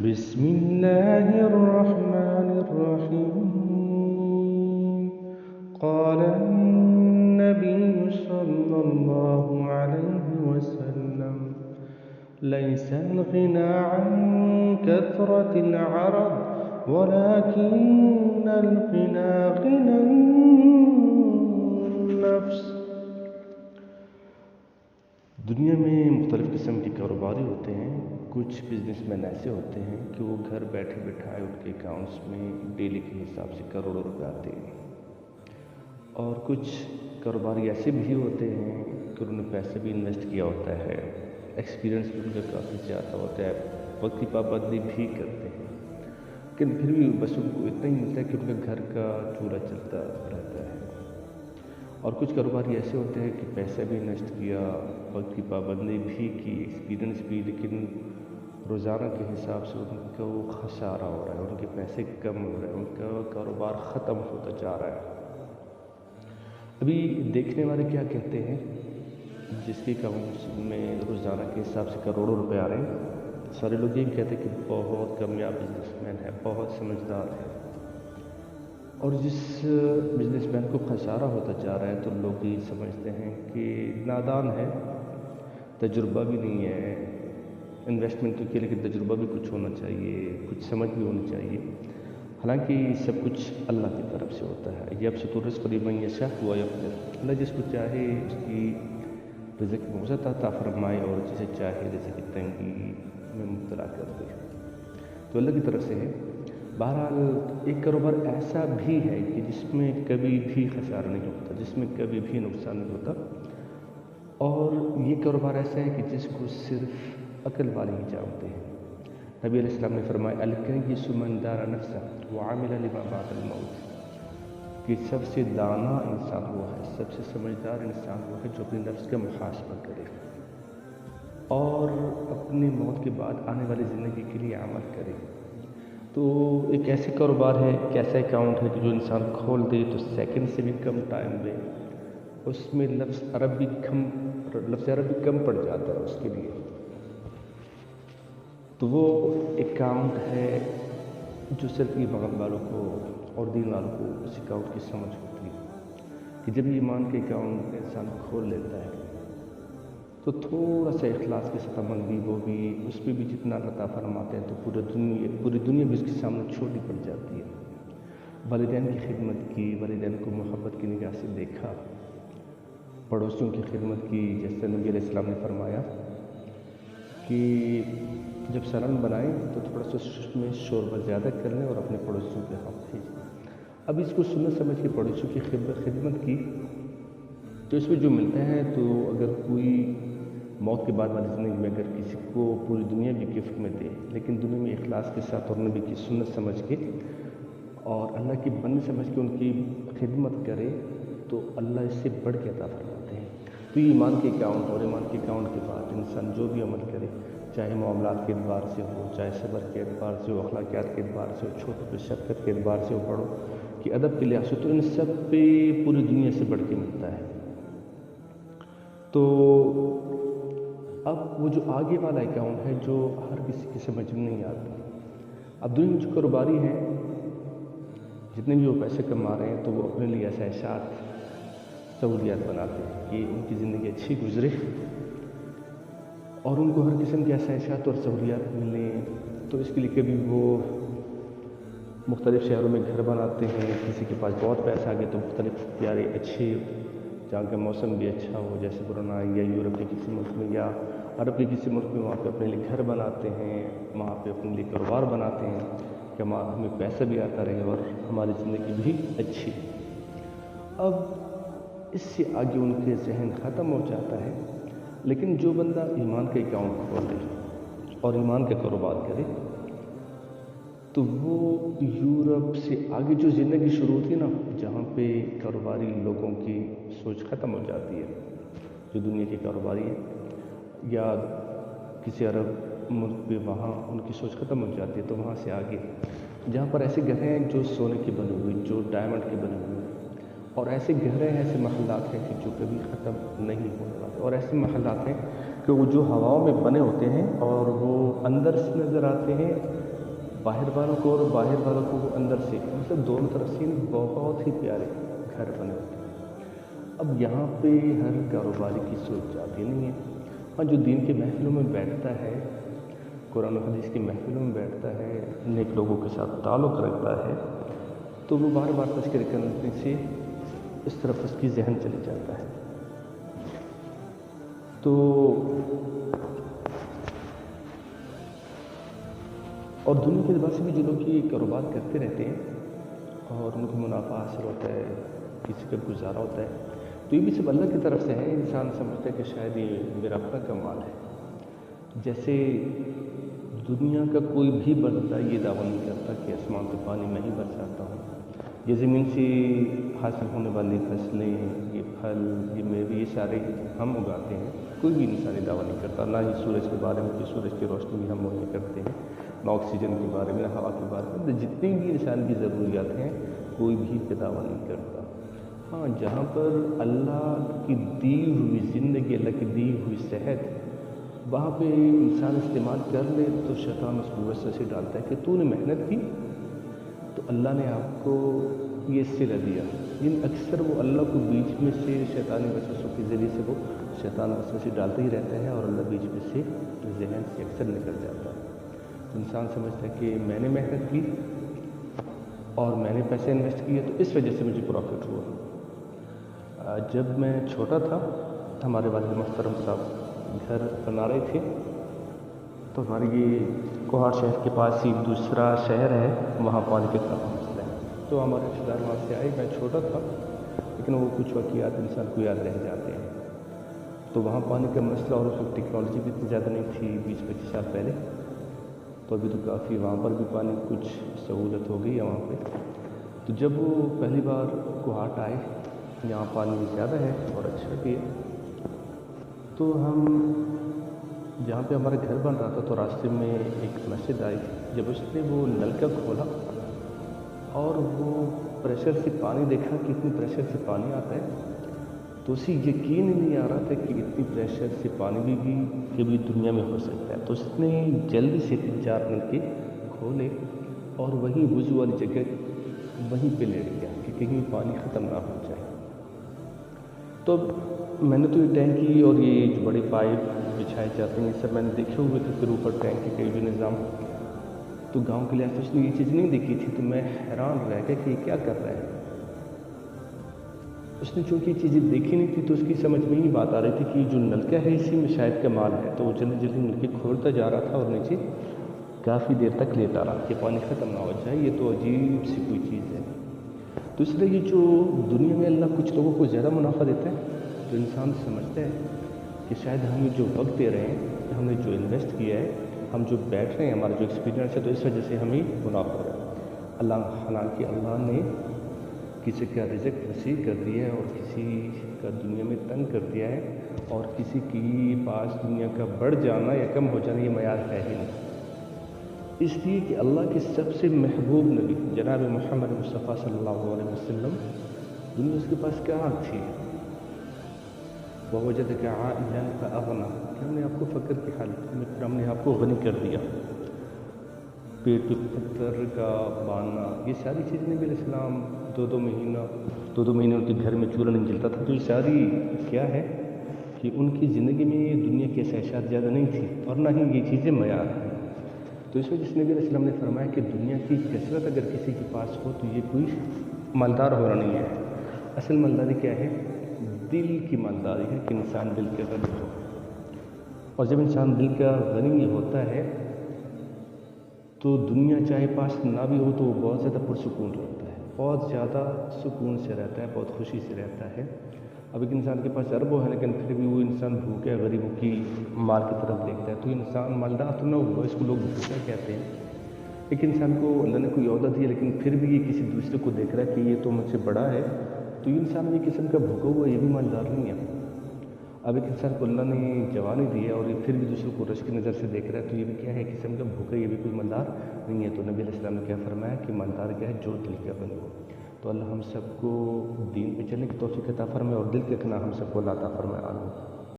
بسم الله الرحمن الرحيم. قال النبي صلى الله عليه وسلم: ليس الغنى عن كثرة العرض ولكن الغنى غنى النفس. دنیا میں مختلف قسم کے کاروباری ہوتے ہیں. کچھ بزنس مین ایسے ہوتے ہیں کہ وہ گھر بیٹھے بٹھائے ان کے اکاؤنٹس میں ڈیلی کے حساب سے کروڑوں روپے آتے ہیں، اور کچھ کاروباری ایسے بھی ہوتے ہیں کہ انہوں نے پیسے بھی انویسٹ کیا ہوتا ہے، ایکسپیرینس بھی ان کا کافی زیادہ ہوتا ہے، وقت کی پابندی بھی کرتے ہیں، لیکن پھر بھی بس ان کو اتنا ہی ملتا ہے کہ ان کا گھر کا چولہا چلتا رہتا ہے. اور کچھ کاروباری ایسے ہوتے ہیں کہ پیسہ بھی انویسٹ کیا، وقت کی پابندی بھی کی، ایکسپیرینس بھی، لیکن روزانہ کے حساب سے ان کا وہ خسارہ ہو رہا ہے، ان کے پیسے کم ہو رہے ہیں، ان کا کاروبار ختم ہوتا جا رہا ہے. ابھی دیکھنے والے کیا کہتے ہیں؟ جس کے اکاؤنٹس میں روزانہ کے حساب سے کروڑوں روپے آ رہے ہیں، سارے لوگ یہ کہتے ہیں کہ بہت کامیاب بزنس مین ہے، بہت سمجھدار ہے. اور جس بزنس مین کو خسارہ ہوتا جا رہا ہے تو لوگ یہ سمجھتے ہیں کہ نادان ہے، تجربہ بھی نہیں ہے، انویسٹمنٹ کے لیے تجربہ بھی کچھ ہونا چاہیے، کچھ سمجھ بھی ہونی چاہیے. حالانکہ سب کچھ اللہ کی طرف سے ہوتا ہے. یبسط الرزق لمن یشاء ویقدر. اللہ جس کو چاہے اس کی رزق میں وسعت عطا فرمائے اور جسے چاہے رزق کی تنگی میں مبتلا کر دے. تو اللہ کی طرف سے ہے. بہرحال ایک کاروبار ایسا بھی ہے کہ جس میں کبھی بھی خسارہ نہیں ہوتا، جس میں کبھی بھی نقصان نہیں ہوتا، اور یہ کاروبار ایسا ہے کہ جس کو صرف عقل والے ہی جانتے ہیں. نبی علیہ السلام نے فرمایا: الکیس من دار نفسہ وعمل لما بعد الموت. کہ سب سے دانا انسان وہ ہے، سب سے سمجھدار انسان وہ ہے جو اپنی نفس کا محاسبہ کرے اور اپنی موت کے بعد آنے والی زندگی کے لیے عمل کرے. تو ایک ایسے کاروبار ہے، ایک ایسا اکاؤنٹ ہے کہ جو انسان کھول دے تو سیکنڈ سے بھی کم ٹائم میں اس میں لفظ عربی کم پڑ جاتا ہے اس کے لیے. تو وہ اکاؤنٹ ہے جو صرف ایمان والوں کو اور دین والوں کو اس اکاؤنٹ کی سمجھ ہوتی ہے کہ جب ایمان کے اکاؤنٹ انسان کھول لیتا ہے تو تھوڑا سا اخلاص کی سطح مندی وہ بھی، اس پہ بھی جتنا عطا فرماتے ہیں تو پوری دنیا بھی اس کے سامنے چھوٹی پڑ جاتی ہے. والدین کی خدمت کی، والدین کو محبت کی نگاہ سے دیکھا، پڑوسیوں کی خدمت کی. جیسے نبی علیہ السلام نے فرمایا کہ جب سالن بنائیں تو تھوڑا سا اس میں شوربہ زیادہ کر لیں اور اپنے پڑوسیوں کے ہاتھ بھیجیں. اب اس کو سنت سمجھ کے پڑوسیوں کی خدمت کی تو اس میں جو ملتا ہے، تو اگر کوئی موت کے بعد والی زندگی میں اگر کسی کو پوری دنیا بھی گفٹ میں دے، لیکن دنیا میں اخلاص کے ساتھ اور نبی کی سنت سمجھ کے اور اللہ کی بندی سمجھ کے ان کی خدمت کرے تو اللہ اس سے بڑھ کے عطا فرماتے ہیں. تو یہ ایمان کے اکاؤنٹ، اور ایمان کے اکاؤنٹ کے بعد انسان جو بھی عمل کرے، چاہے معاملات کے اعتبار سے ہو، چاہے صبر کے اعتبار سے ہو، اخلاقیات کے اعتبار سے ہو، چھوٹوں پہ شفقت کے اعتبار سے ہو، پڑھو کہ ادب کے لحاظ سے، تو ان سب پہ پوری دنیا سے بڑھ کے ملتا ہے. تو اب وہ جو آگے والا اکاؤنٹ ہے جو ہر کسی کی سمجھ میں نہیں آتا. اب دنیا میں جو کاروباری ہیں، جتنے بھی وہ پیسے کما رہے ہیں تو وہ اپنے لیے آسائشات، سہولیات بناتے ہیں کہ ان کی زندگی اچھی گزرے اور ان کو ہر قسم کی آسائشات اور سہولیات ملیں. تو اس کے لیے کبھی وہ مختلف شہروں میں گھر بناتے ہیں، کسی کے پاس بہت پیسہ آ گیا تو مختلف پیارے اچھے جہاں کا موسم بھی اچھا ہو، جیسے برونائی یا یورپ کے کسی ملک میں یا عرب کے کسی ملک میں، وہاں پہ اپنے لیے گھر بناتے ہیں، وہاں پہ اپنے لیے کاروبار بناتے ہیں کہ ہمیں پیسہ بھی آتا رہے اور ہماری زندگی بھی اچھی. اب اس سے آگے ان کے ذہن ختم ہو جاتا ہے. لیکن جو بندہ ایمان کا اکاؤنٹ کھول دے اور ایمان کا کاروبار کرے تو وہ یورپ سے آگے جو زندگی شروع ہوتی ہے نا، جہاں پہ کاروباری لوگوں کی سوچ ختم ہو جاتی ہے، جو دنیا کے کاروباری ہیں یا کسی عرب ملک پہ، وہاں ان کی سوچ ختم ہو جاتی ہے. تو وہاں سے آگے جہاں پر ایسے گھر ہیں جو سونے کے بنے ہوئے، جو ڈائمنڈ کے بنے ہوئے، اور ایسے گہرے ایسے محلات ہیں کہ جو کبھی ختم نہیں ہونے والے، اور ایسے محلات ہیں کہ وہ جو ہواؤں میں بنے ہوتے ہیں اور وہ اندر سے نظر آتے ہیں باہر والوں کو اور باہر والوں کو اندر سے، مطلب دونوں طرف سے بہت ہی پیارے گھر بنے ہوتے ہیں۔ اب یہاں پہ ہر کاروباری کی سوچ جاتی نہیں ہے۔ ہاں، جو دین کے محفلوں میں بیٹھتا ہے، قرآن و حدیث کی محفلوں میں بیٹھتا ہے، نیک لوگوں کے ساتھ تعلق رکھتا ہے، تو وہ بار بار تذکرہ کرنے سے اس طرف اس کی ذہن چلے جاتا ہے۔ تو اور دنیا کے اعتبار سے بھی جو لوگ یہ کاروبار کرتے رہتے ہیں اور ان کو منافع حاصل ہوتا ہے، کسی کا گزارا ہوتا ہے، تو یہ بھی سب اللہ کی طرف سے ہے۔ انسان سمجھتا ہے کہ شاید یہ میرا اپنا کمال ہے۔ جیسے دنیا کا کوئی بھی بندہ یہ دعویٰ نہیں کرتا کہ آسمان سے پانی میں ہی برساتا ہوں، یہ زمین سے حاصل ہونے والی فصلیں، یہ پھل، یہ میوے، یہ سارے ہم اگاتے ہیں۔ کوئی بھی انسان یہ دعویٰ نہیں کرتا، نہ ہی سورج کے بارے میں کہ سورج کی روشنی بھی ہم مہیا کرتے ہیں، نہ آکسیجن کے بارے میں، نہ ہوا کے بارے میں، جتنی بھی انسان کی ضروریات ہیں کوئی بھی یہ دعویٰ نہیں کرتا۔ ہاں، جہاں پر اللہ کی دی ہوئی زندگی، اللہ کی دی ہوئی صحت، وہاں پہ انسان استعمال کر لے تو شیطان اس کو وسوسے ڈالتا ہے کہ تو نے محنت کی تو اللہ نے آپ کو یہ صلہ دیا۔ لیکن اکثر وہ اللہ کو بیچ میں سے شیطانی وسوسوں کے ذریعے سے وہ شیطان وسوسے ڈالتا ہی رہتا ہے اور اللہ بیچ میں سے ذہن سے اکثر نکل جاتا ہے۔ انسان سمجھتا ہے کہ میں نے محنت کی اور میں نے پیسے انویسٹ کیے تو اس وجہ سے مجھے پروفٹ ہوا۔ جب میں چھوٹا تھا، ہمارے والد محترم صاحب گھر بنا رہے تھے، تو ہمارے یہ کوہاٹ شہر کے پاس ہی دوسرا شہر ہے، وہاں پانی کا کافی مسئلہ ہے۔ تو ہمارے رشتہ دار وہاں سے آئے، میں چھوٹا تھا لیکن وہ کچھ واقعات انسان کو یاد رہ جاتے ہیں۔ تو وہاں پانی کا مسئلہ، اور اس وقت ٹیکنالوجی بھی اتنی زیادہ نہیں تھی 20-25 سال پہلے، تو ابھی تو کافی وہاں پر بھی پانی کچھ سہولت ہو گئی ہے وہاں پہ۔ تو جب وہ پہلی بار کوہاٹ آئے، یہاں پانی زیادہ ہے اور اچھا بھی ہے، تو ہم جہاں پہ ہمارا گھر بن رہا تھا تو راستے میں ایک مسجد آئی۔ جب اس نے وہ نلکا کھولا اور وہ پریشر سے پانی دیکھا کہ اتنی پریشر سے پانی آتا ہے، تو اسے یقین ہی نہیں آ رہا تھا کہ اتنی پریشر سے پانی بھی کبھی دنیا میں ہو سکتا ہے۔ تو اس نے جلدی سے 3-4 نلکے کھولے اور وہیں وضو والی جگہ وہیں پہ لیٹ گیا کہ کہیں پانی ختم نہ ہو جائے۔ تو میں نے تو یہ ٹینکی اور یہ جو بڑے پائپ بچھائے جاتے ہیں، یہ سب میں نے دیکھے ہوئے تھے، پھر اوپر ٹینکی کا بھی نظام، تو گاؤں کے لحاظ سے اس نے یہ چیز نہیں دیکھی تھی، تو میں حیران رہ گیا کہ یہ کیا کر رہا ہے۔ اس نے چونکہ یہ چیزیں دیکھی نہیں تھی تو اس کی سمجھ میں یہ بات آ رہی تھی کہ جو نلکا ہے اسی میں شاید کمال ہے، تو وہ جلدی جلدی نلکے کھولتا جا رہا تھا اور نیچے کافی دیر تک لیٹا رہا کہ پانی ختم نہ ہو جائے، یہ تو عجیب سی کوئی چیز ہے۔ تو اس لیے یہ جو دنیا میں اللہ کچھ لوگوں کو زیادہ منافع دیتا ہے تو انسان سمجھتا ہے کہ شاید ہم جو وقت دے رہے ہیں، ہم نے جو انویسٹ کیا ہے، ہم جو بیٹھ رہے ہیں، ہمارا جو ایکسپیرینس ہے، تو اس وجہ سے ہمیں منافع ہو رہا ہے۔ حالانکہ اللہ نے کسی کا رزق وسیع کر دیا ہے اور کسی کا دنیا میں تنگ کر دیا ہے، اور کسی کی پاس دنیا کا بڑھ جانا یا کم ہو جانا یہ معیار ہے ہی نہیں۔ اس لیے کہ اللہ کے سب سے محبوب نبی جناب محمد مصطفیٰ صلی اللہ علیہ وسلم، دنیا اس کے پاس کہاں تھی؟ وَوَجَدَكَ عَائِلًا فَأَغْنَىٰ، کہ ہم نے آپ کو فقر کی حالت میں، پھر ہم نے آپ کو غنی کر دیا۔ پیٹ پہ پتھر کا باندھنا، یہ ساری چیزیں نبی علیہ السلام دو مہینے ان کے گھر میں چولہا نہیں جلتا تھا، تو یہ ساری کیا ہے کہ ان کی زندگی میں دنیا کی خواہشات زیادہ نہیں تھی اور نہ ہی یہ چیزیں معیار ہیں۔ تو اس وجہ سے نبی علیہ السلام نے فرمایا کہ دنیا کی کثرت اگر کسی کے پاس ہو تو یہ کوئی مالدار ہونا نہیں ہے۔ اصل مالداری کیا ہے؟ دل کی مالداری ہے کہ انسان دل کا غنی ہو، اور جب انسان دل کا غنی ہوتا ہے تو دنیا چاہے پاس نہ بھی ہو تو وہ بہت زیادہ پرسکون رہتا ہے، بہت زیادہ سکون سے رہتا ہے، بہت خوشی سے رہتا ہے۔ اب ایک انسان کے پاس اربوں ہے لیکن پھر بھی وہ انسان بھوکے غریبوں کی مال کی طرف دیکھتا ہے، تو انسان مالدار تو نہ ہوا، اس کو لوگ بھوکا کہتے ہیں۔ ایک انسان کو اللہ نے کوئی عہدہ دیا لیکن پھر بھی یہ کسی دوسرے کو دیکھ رہا ہے کہ یہ تو مجھ سے بڑا ہے، تو یہ انسان ایک قسم کا بھوکا ہوا، یہ بھی مالدار نہیں ہے۔ اب ایک انسان کو اللہ نے جوانی دی ہے اور یہ پھر بھی دوسروں کو رشک کی نظر سے دیکھ رہا ہے، تو یہ بھی کیا ہے، قسم کا بھوکا، یہ بھی کوئی مالدار نہیں ہے۔ تو نبی علیہ السلام نے کیا فرمایا کہ مالدار کیا ہے؟ جو دل کا غنی ہو۔ تو اللہ ہم سب کو دین پہ چلنے کی توفیق عطا فرمائے اور دل کا غنا ہم سب کو عطا فرمائے، آمین۔